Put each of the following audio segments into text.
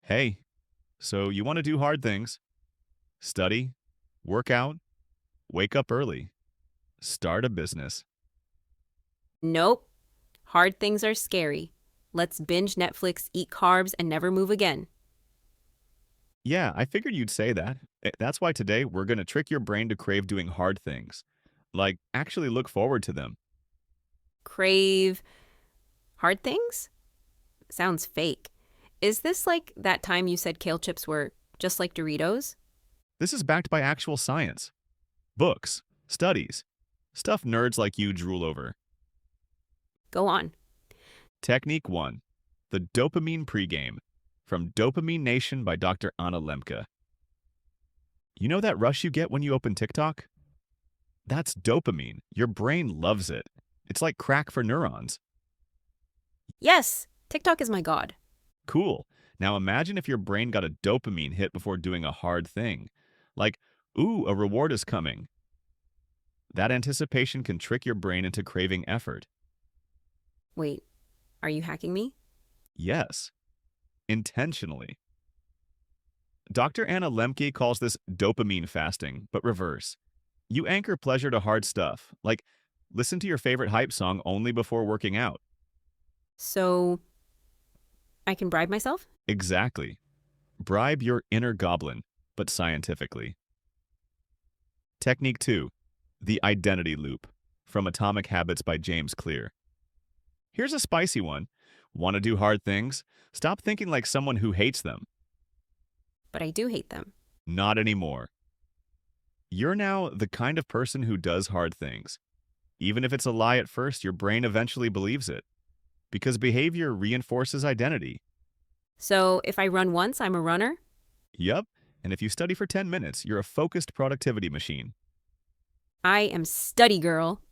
Hey, so you want to do hard things? Study, work out, wake up early, start a business. Nope. Hard things are scary. Let's binge Netflix, eat carbs, and never move again. Yeah, I figured you'd say that. That's why today we're going to trick your brain to crave doing hard things. Like, actually look forward to them. Crave hard things? Sounds fake. Is this like that time you said kale chips were just like Doritos? This is backed by actual science, books, studies, stuff nerds like you drool over. Go on. Technique 1. The Dopamine Pregame. From Dopamine Nation by Dr. Anna Lemke. You know that rush you get when you open TikTok? That's dopamine. Your brain loves it. It's like crack for neurons. Yes, TikTok is my god. Cool. Now imagine if your brain got a dopamine hit before doing a hard thing. Like, ooh, a reward is coming. That anticipation can trick your brain into craving effort. Wait, are you hacking me? Yes, intentionally. Dr. Anna Lemke calls this dopamine fasting, but reverse. You anchor pleasure to hard stuff, like listen to your favorite hype song only before working out. So, I can bribe myself? Exactly. Bribe your inner goblin, but scientifically. Technique 2. The Identity Loop. From Atomic Habits by James Clear. Here's a spicy one. Want to do hard things? Stop thinking like someone who hates them. But I do hate them. Not anymore. You're now the kind of person who does hard things. Even if it's a lie at first, your brain eventually believes it. Because behavior reinforces identity. So, if I run once, I'm a runner? Yup, and if you study for 10 minutes, you're a focused productivity machine. I am study girl.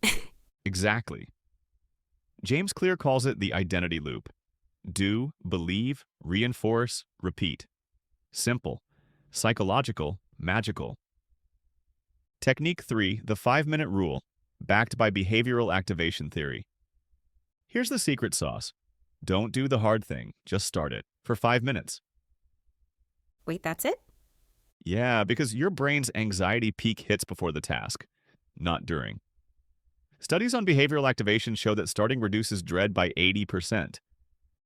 Exactly. James Clear calls it the identity loop. Do, believe, reinforce, repeat. Simple. Psychological, magical. Technique 3, the 5-minute rule, backed by behavioral activation theory. Here's the secret sauce. Don't do the hard thing, just start it, for 5 minutes. Wait, that's it? Yeah, because your brain's anxiety peak hits before the task, not during. Studies on behavioral activation show that starting reduces dread by 80%.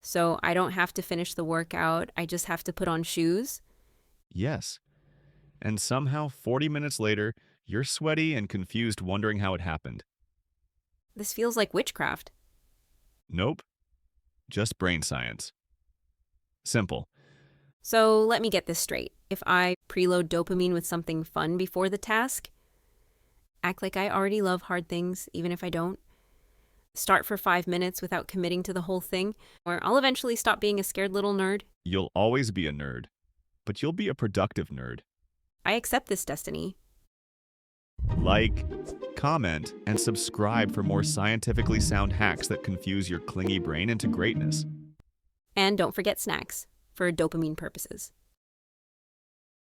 So, I don't have to finish the workout, I just have to put on shoes? Yes. And somehow, 40 minutes later, you're sweaty and confused wondering how it happened. This feels like witchcraft. Nope. Just brain science. Simple. So, let me get this straight. If I preload dopamine with something fun before the task, act like I already love hard things, even if I don't, start for 5 minutes without committing to the whole thing, or I'll eventually stop being a scared little nerd. You'll always be a nerd, but you'll be a productive nerd. I accept this destiny. Like, comment, and subscribe for more scientifically sound hacks that confuse your clingy brain into greatness. And don't forget snacks, for dopamine purposes.